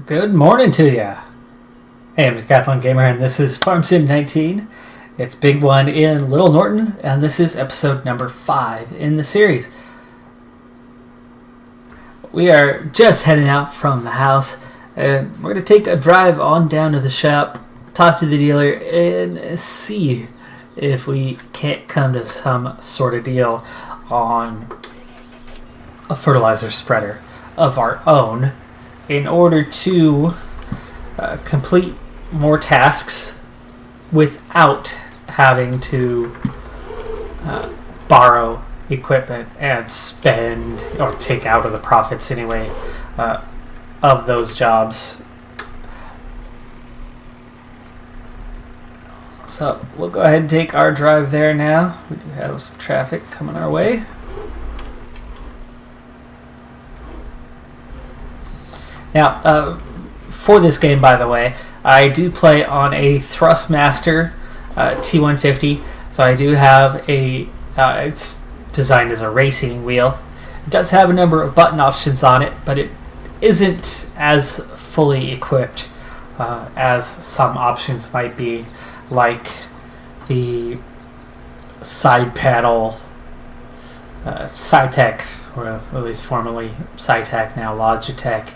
Good morning to ya. Hey, I'm Decathlon Gamer, and this is Farm Sim 19. It's Big One in Little Norton, and this is episode number 5 in the series. We are just heading out from the house, and we're going to take a drive on down to the shop, talk to the dealer, and see if we can't come to some sort of deal on a fertilizer spreader of our own in order to complete more tasks without having to borrow equipment and spend or take out of the profits anyway of those jobs. So we'll go ahead and take our drive there now. We do have some traffic coming our way. Now, for this game, by the way, I do play on a Thrustmaster T150, so I do have it's designed as a racing wheel. It does have a number of button options on it, but it isn't as fully equipped as some options might be, like the side panel Cytec, or at least formerly Cytec, now Logitech.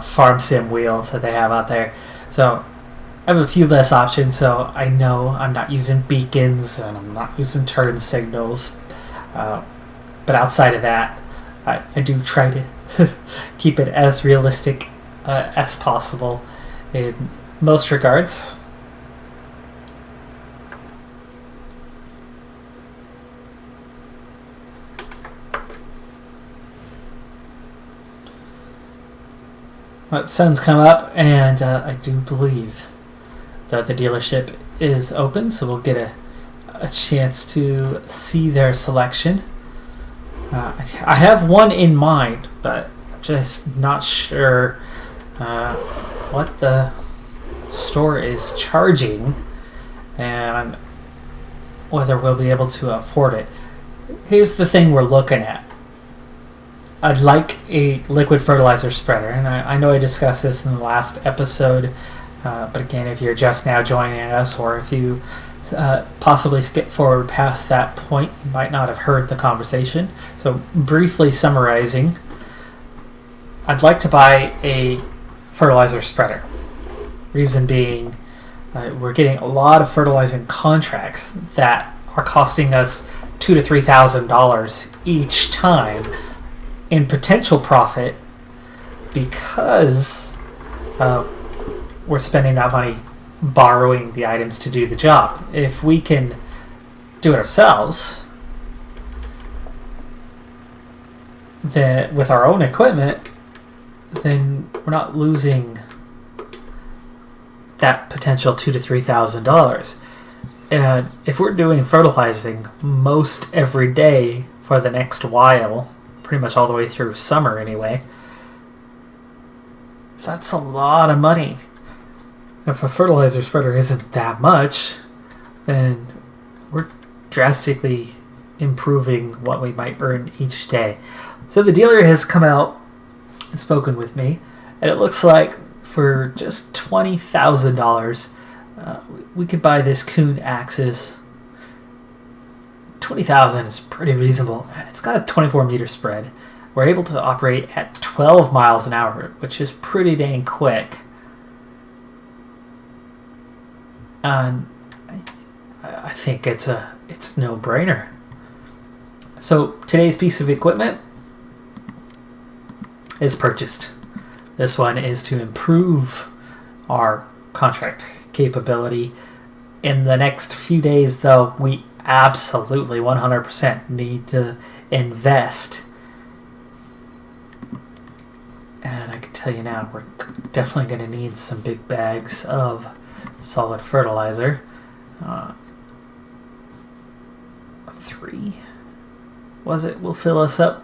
Farm sim wheels that they have out there. So I have a few less options, so I know I'm not using beacons and I'm not using turn signals. But outside of that, I do try to keep it as realistic as possible in most regards. The sun's come up, and I do believe that the dealership is open, so we'll get a chance to see their selection. I have one in mind, but I'm just not sure what the store is charging and whether we'll be able to afford it. Here's the thing we're looking at. I'd like a liquid fertilizer spreader, and I know I discussed this in the last episode, but again, if you're just now joining us, or if you possibly skip forward past that point, you might not have heard the conversation. So briefly summarizing, I'd like to buy a fertilizer spreader. Reason being, we're getting a lot of fertilizing contracts that are costing us $2,000 to $3,000 each time in potential profit, because we're spending that money borrowing the items to do the job. If we can do it ourselves, then with our own equipment, then we're not losing that potential $2,000 to $3,000. And if we're doing fertilizing most every day for the next while, pretty much all the way through summer anyway, that's a lot of money. If a fertilizer spreader isn't that much, then we're drastically improving what we might earn each day. So the dealer has come out and spoken with me, and it looks like for just $20,000 we could buy this Kuhn Axis. $20,000 is pretty reasonable, and it's got a 24 meter spread. We're able to operate at 12 miles an hour, which is pretty dang quick. And I think it's a no-brainer. So today's piece of equipment is purchased. This one is to improve our contract capability. In the next few days, though, we absolutely 100% need to invest. And I can tell you now, we're definitely going to need some big bags of solid fertilizer. 3 was it? Will fill us up.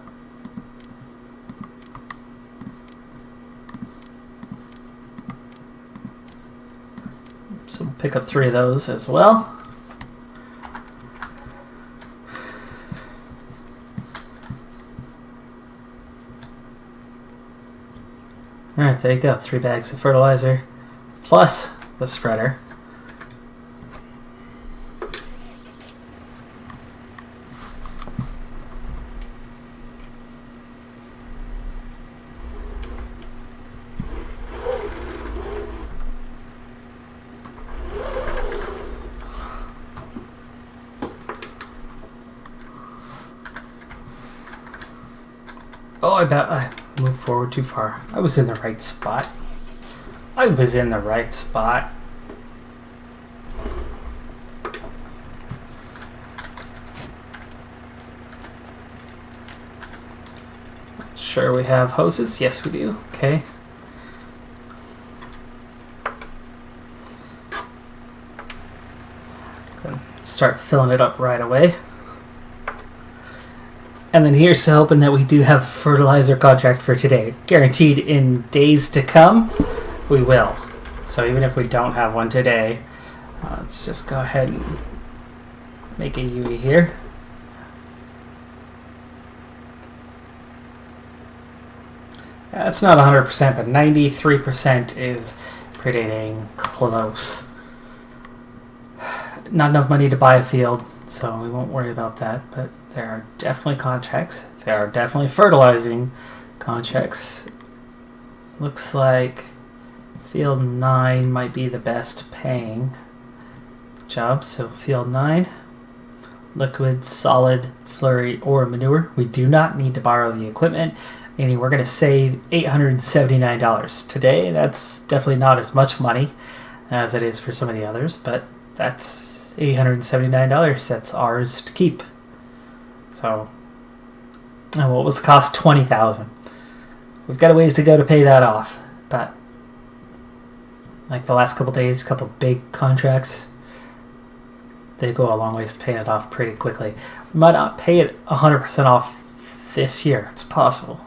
So we'll pick up 3 of those as well. Alright, there you go. 3 bags of fertilizer plus the spreader. Oh, I bet I moved forward too far. I was in the right spot. I was in the right spot. Sure we have hoses? Yes, we do. Okay. Start filling it up right away. And then here's to hoping that we do have a fertilizer contract for today. Guaranteed in days to come, we will. So even if we don't have one today, let's just go ahead and make a UE here. It's not 100%, but 93% is pretty dang close. Not enough money to buy a field, so we won't worry about that, but there are definitely contracts. There are definitely fertilizing contracts. Looks like field 9 might be the best paying job. So field 9, liquid, solid, slurry, or manure. We do not need to borrow the equipment, meaning we're going to save $879 today. That's definitely not as much money as it is for some of the others, but that's $879. That's ours to keep. So, and what was the cost? $20,000. We've got a ways to go to pay that off, but like the last couple days, couple big contracts, they go a long ways to paying it off pretty quickly. We might not pay it 100% off this year. It's possible,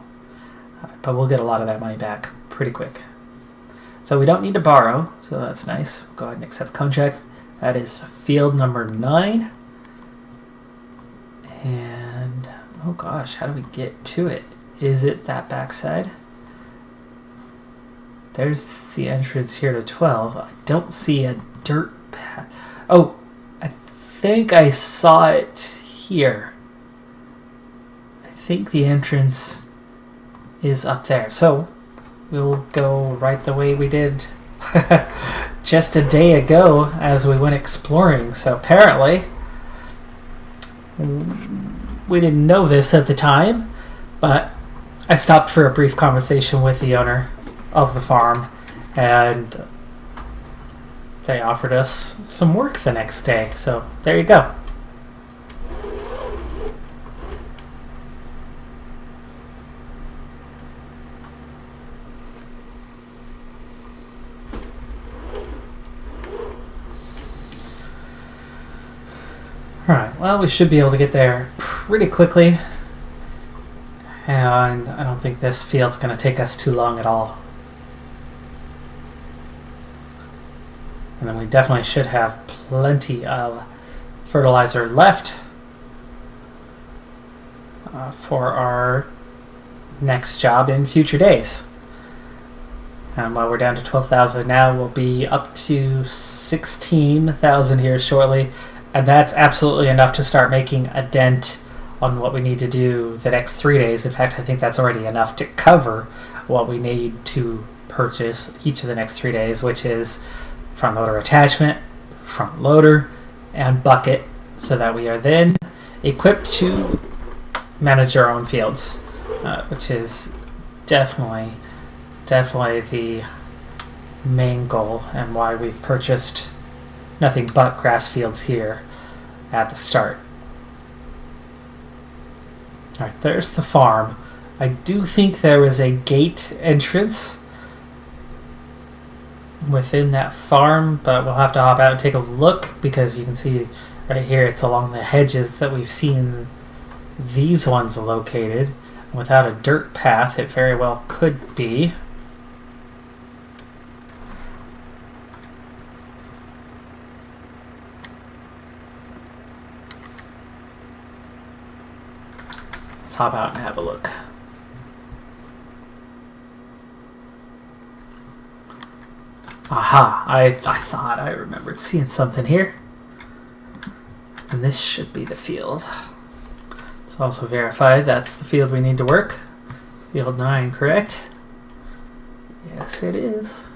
but we'll get a lot of that money back pretty quick. So we don't need to borrow, so that's nice. Go ahead and accept the contract. That is field number 9. And, oh gosh, how do we get to it? Is it that backside? There's the entrance here to 12. I don't see a dirt path. Oh, I think I saw it here. I think the entrance is up there. So, we'll go right the way we did just a day ago as we went exploring. So apparently, we didn't know this at the time, but I stopped for a brief conversation with the owner of the farm, and they offered us some work the next day. So there you go. Alright, well, we should be able to get there pretty quickly, and I don't think this field's going to take us too long at all. And then we definitely should have plenty of fertilizer left for our next job in future days. And while we're down to 12,000 now, we'll be up to 16,000 here shortly. And that's absolutely enough to start making a dent on what we need to do the next 3 days. In fact, I think that's already enough to cover what we need to purchase each of the next 3 days, which is front loader attachment, front loader, and bucket, so that we are then equipped to manage our own fields, which is definitely the main goal and why we've purchased nothing but grass fields here at the start. Alright, there's the farm. I do think there is a gate entrance within that farm, but we'll have to hop out and take a look, because you can see right here it's along the hedges that we've seen these ones located. Without a dirt path, it very well could be. Let's hop out and have a look. Aha! I thought I remembered seeing something here. And this should be the field. So also verify that's the field we need to work. Field 9, correct? Yes, it is.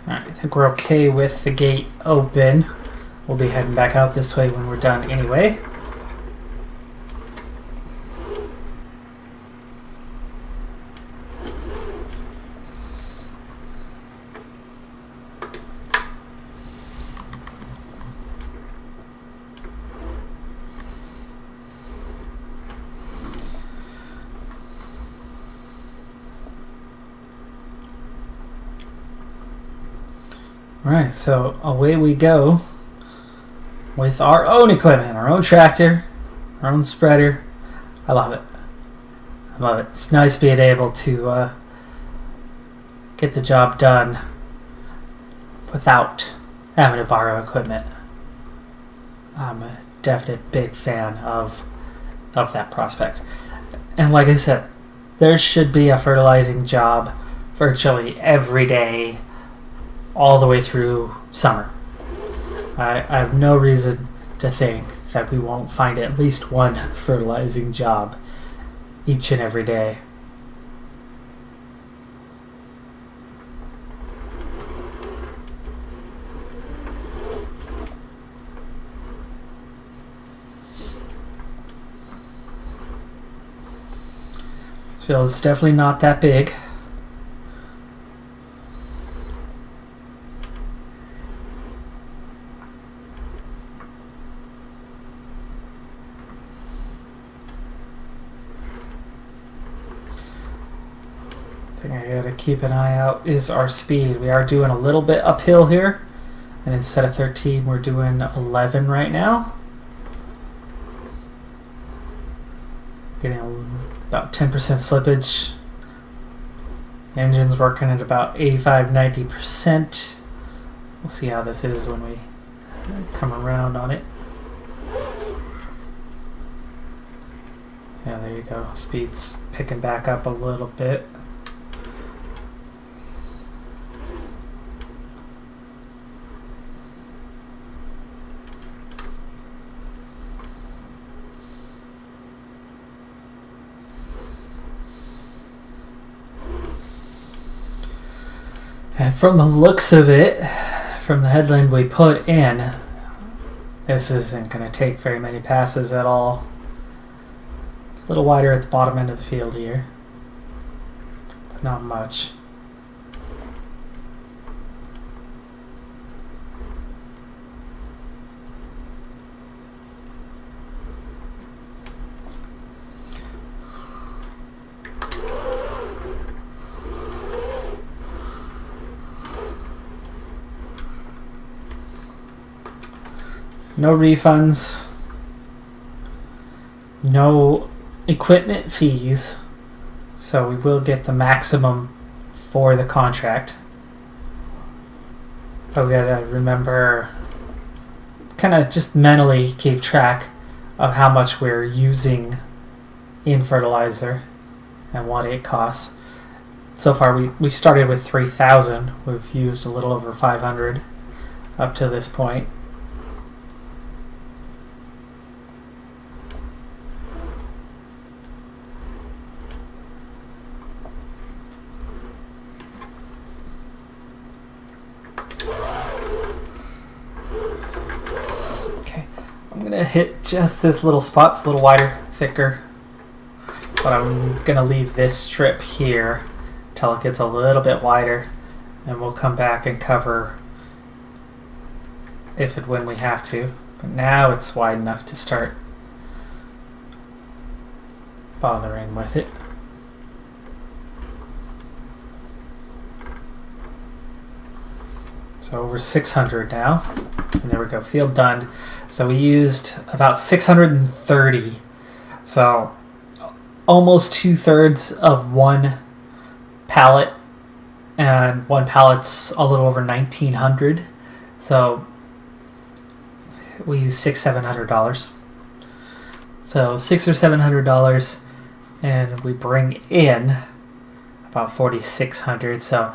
Alright, I think we're okay with the gate open. We'll be heading back out this way when we're done anyway. Alright, so away we go with our own equipment, our own tractor, our own spreader. I love it. I love it. It's nice being able to get the job done without having to borrow equipment. I'm a definite big fan of that prospect. And like I said, there should be a fertilizing job virtually every day all the way through summer. I have no reason to think that we won't find at least one fertilizing job each and every day. This field is definitely not that big. Thing I gotta keep an eye out is our speed. We are doing a little bit uphill here, and instead of 13 we're doing 11 right now. Getting about 10% slippage. Engine's working at about 85-90%. We'll see how this is when we come around on it. Yeah, there you go. Speed's picking back up a little bit. And from the looks of it, from the headland we put in, this isn't going to take very many passes at all. A little wider at the bottom end of the field here, but not much. No refunds, no equipment fees, so we will get the maximum for the contract. But we gotta remember, kind of just mentally keep track of how much we're using in fertilizer and what it costs. So far we started with 3,000. We've used a little over 500 up to this point. I'm gonna hit just this little spot. It's a little wider, thicker, but I'm gonna leave this strip here till it gets a little bit wider, and we'll come back and cover if and when we have to. But now it's wide enough to start bothering with it. So over 600 now. And there we go, field done. So we used about 630. So almost 2/3 of one pallet. And one pallet's a little over 1,900. So we use $700. So $600 or $700, and we bring in about 4,600. So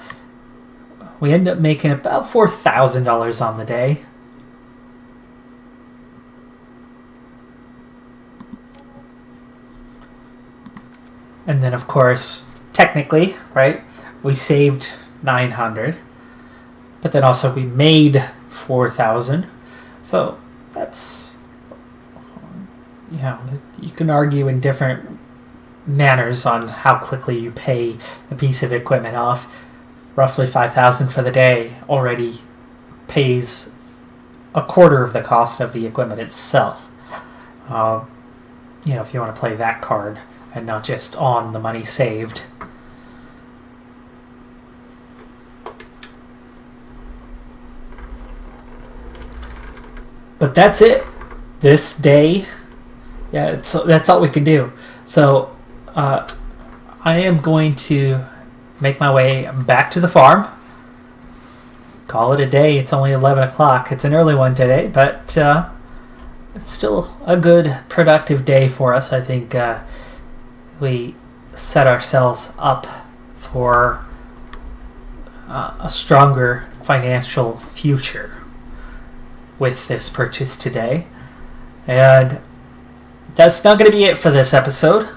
we end up making about $4,000 on the day. And then, of course, technically, right, we saved 900, but then also we made 4,000. So that's, you know, you can argue in different manners on how quickly you pay a piece of equipment off. Roughly 5,000 for the day already pays a quarter of the cost of the equipment itself. You know, if you want to play that card and not just on the money saved. But that's it. This day, yeah, that's all we can do. So I am going to make my way back to the farm. Call it a day. It's only 11 o'clock. It's an early one today, but it's still a good, productive day for us. I think we set ourselves up for a stronger financial future with this purchase today. And that's not going to be it for this episode.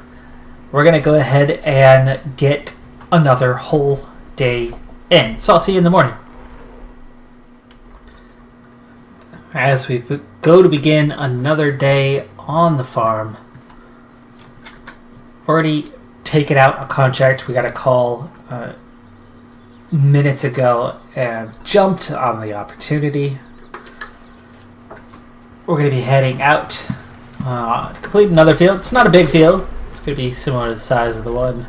We're going to go ahead and get another whole day in. So I'll see you in the morning. As we go to begin another day on the farm, we've already taken out a contract we got a call minutes ago and jumped on the opportunity. We're going to be heading out to complete another field. It's not a big field. It's going to be similar to the size of the one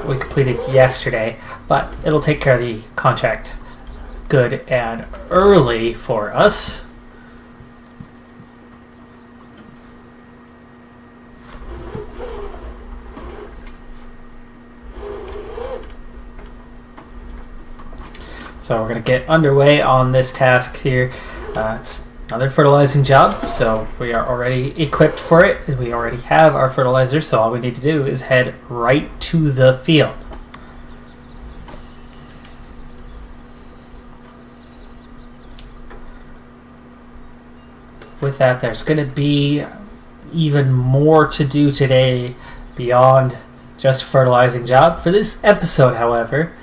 we completed yesterday, but it'll take care of the contract good and early for us. So we're going to get underway on this task here. It's another fertilizing job, so we are already equipped for it. We already have our fertilizer, so all we need to do is head right to the field. With that, there's going to be even more to do today beyond just a fertilizing job. For this episode, however,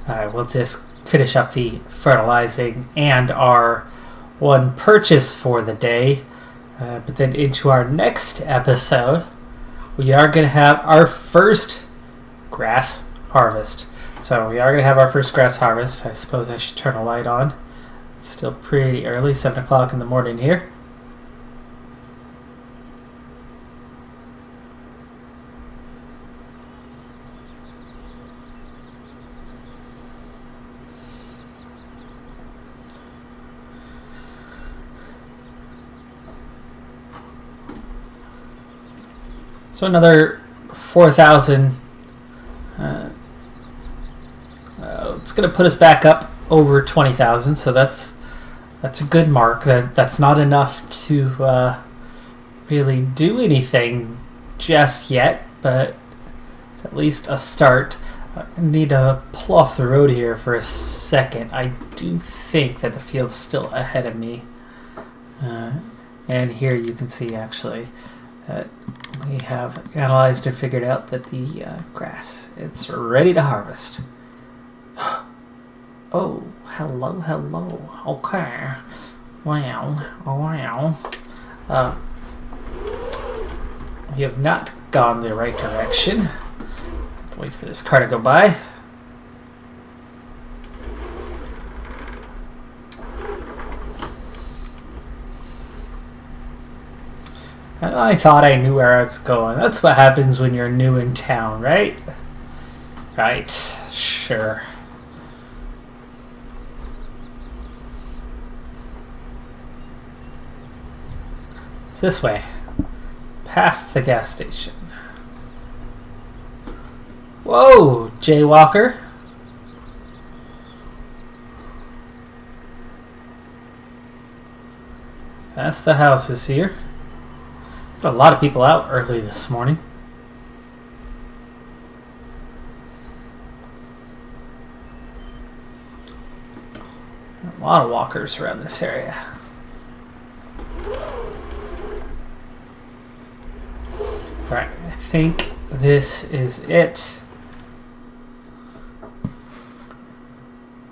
we'll just finish up the fertilizing and our one purchase for the day, but then into our next episode we are going to have our first grass harvest. So we are going to have our first grass harvest. I suppose I should turn a light on. It's still pretty early, 7 o'clock in the morning here. So another 4,000. It's going to put us back up over 20,000. So that's a good mark. That's not enough to really do anything just yet, but it's at least a start. I need to pull off the road here for a second. I do think that the field's still ahead of me, and here you can see actually that we have analyzed and figured out that the grass, it's ready to harvest. Oh, hello. Okay. Wow. We have not gone the right direction. Wait for this car to go by. I thought I knew where I was going. That's what happens when you're new in town, right? Right, sure. this way. Past the gas station. Whoa, jaywalker. That's the houses here. Got a lot of people out early this morning. A lot of walkers around this area. Alright, I think this is it.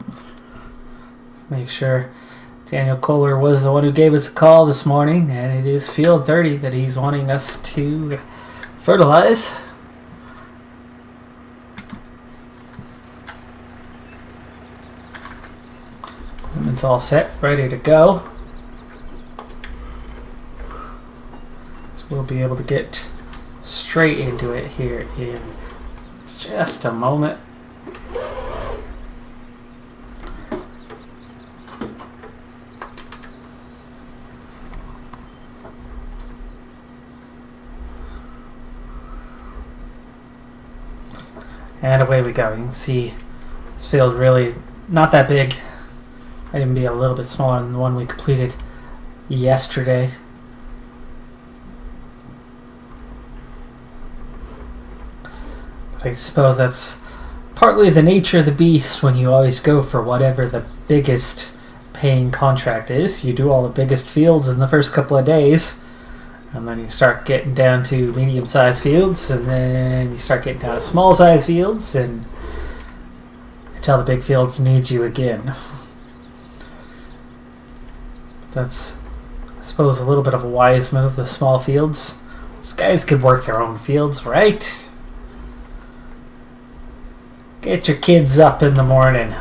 Let's make sure Daniel Kohler was the one who gave us a call this morning, and it is field 30 that he's wanting us to fertilize. Equipment's all set, ready to go. So we'll be able to get straight into it here in just a moment. And away we go. You can see this field really not that big. Might even be a little bit smaller than the one we completed yesterday. But I suppose that's partly the nature of the beast when you always go for whatever the biggest paying contract is. You do all the biggest fields in the first couple of days. And then you start getting down to medium-sized fields, and then you start getting down to small-sized fields, and until the big fields need you again. That's, I suppose, a little bit of a wise move, the small fields. These guys could work their own fields, right? Get your kids up in the morning.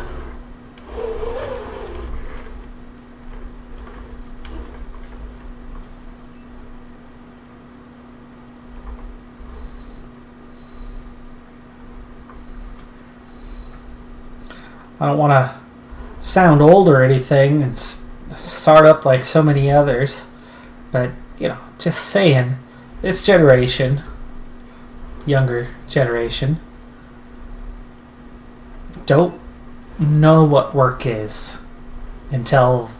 I don't want to sound old or anything and start up like so many others, but, you know, just saying, this generation, younger generation, don't know what work is until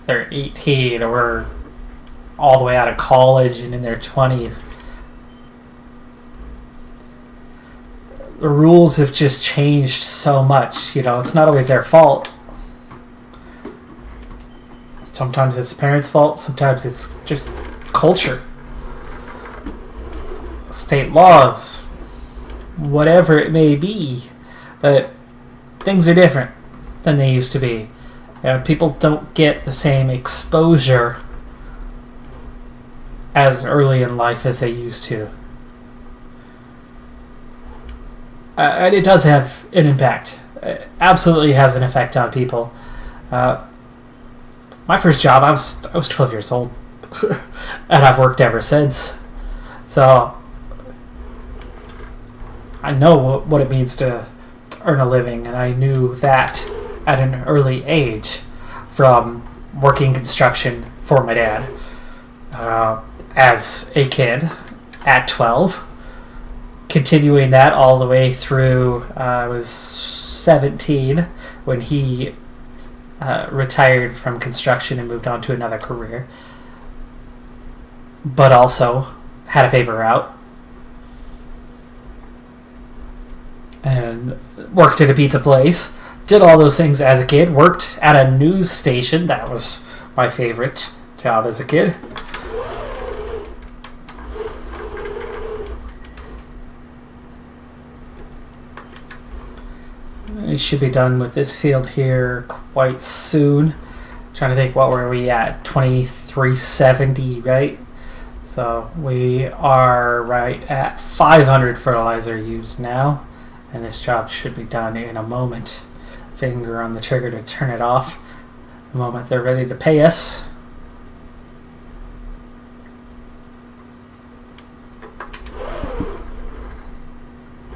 they're 18 or all the way out of college and in their 20s. The rules have just changed so much, you know, it's not always their fault. Sometimes it's the parents' fault, sometimes it's just culture, state laws, whatever it may be. But things are different than they used to be. People don't get the same exposure as early in life as they used to. And it does have an impact. It absolutely has an effect on people. My first job, I was 12 years old, and I've worked ever since. So I know what it means to earn a living, and I knew that at an early age from working construction for my dad as a kid at 12. Continuing that all the way through, I was 17 when he retired from construction and moved on to another career. But also had a paper route and worked at a pizza place. Did all those things as a kid. Worked at a news station. That was my favorite job as a kid. We should be done with this field here quite soon. Trying to think, what were we at? 2370, right? So we are right at 500 fertilizer used now, and this job should be done in a moment. Finger on the trigger to turn it off the moment they're ready to pay us.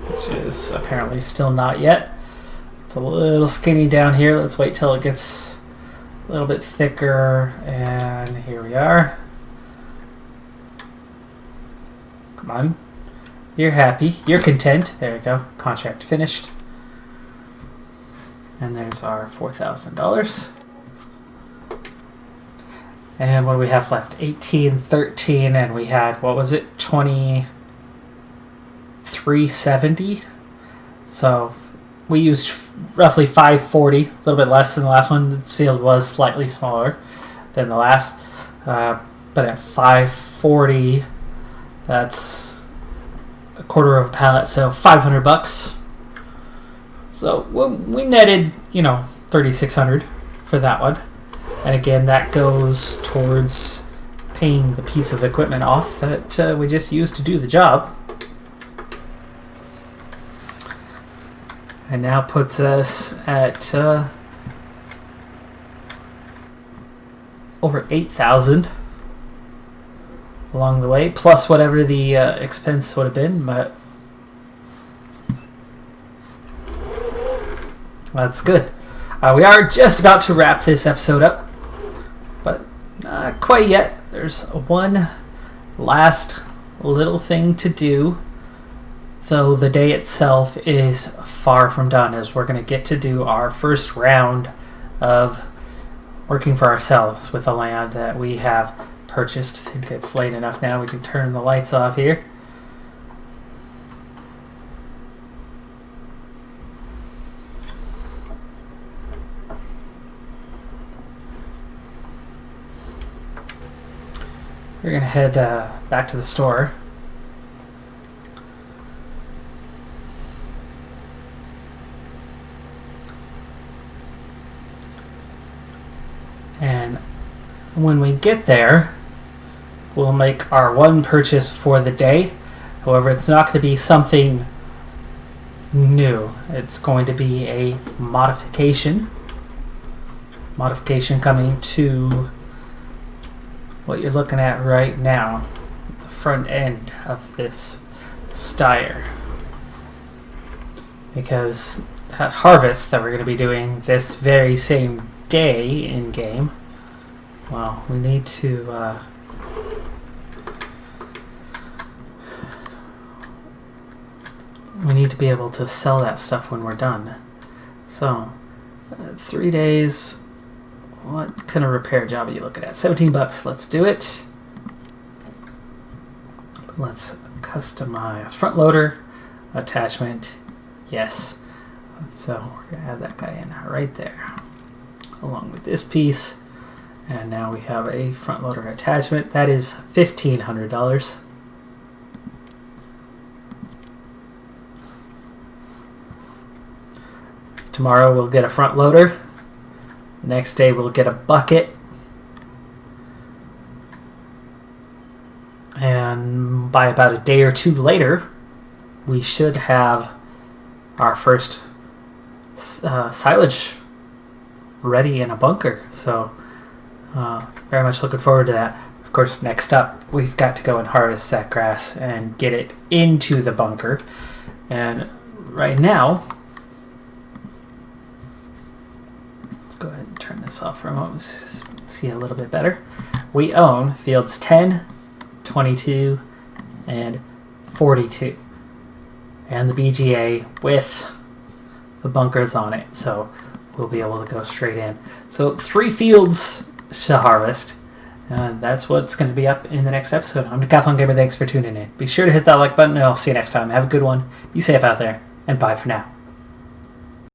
Which is apparently still not yet. It's a little skinny down here. Let's wait till it gets a little bit thicker, and here we are. Come on. You're happy. You're content. There you go. Contract finished. And there's our $4,000. And what do we have left? 18, 13, and we had, what was it? 2370. So we used roughly 540, a little bit less than the last one. This field was slightly smaller than the last. But at 540, that's a quarter of a pallet, so $500. So we netted, 3,600 for that one. And again, that goes towards paying the piece of equipment off that we just used to do the job. And now puts us at over 8,000 along the way, plus whatever the expense would have been, but that's good. We are just about to wrap this episode up, but not quite yet. There's one last little thing to do, though the day itself is far from done, as we're going to get to do our first round of working for ourselves with the land that we have purchased. I think it's late enough now. We can turn the lights off here. We're going to head back to the store. And when we get there, we'll make our one purchase for the day. However, it's not going to be something new. It's going to be a modification. Modification coming to what you're looking at right now, the front end of this Steyr. Because that harvest that we're going to be doing this very same day in game, well, we need to be able to sell that stuff when we're done. So 3 days. What kind of repair job are you looking at? $17. Let's do it. Let's customize front loader attachment. Yes. So we're gonna add that guy in right there, along with this piece. And now we have a front loader attachment. That is $1,500. Tomorrow we'll get a front loader. The next day we'll get a bucket. And by about a day or two later, we should have our first silage ready in a bunker. So very much looking forward to that. Of course, next up, we've got to go and harvest that grass and get it into the bunker. And right now, go ahead and turn this off for a moment, see a little bit better. We own fields 10, 22, and 42. And the BGA with the bunkers on it, so we'll be able to go straight in. So 3 fields to harvest, and that's what's going to be up in the next episode. I'm Decathlon Gamer, thanks for tuning in. Be sure to hit that like button, and I'll see you next time. Have a good one, be safe out there, and bye for now.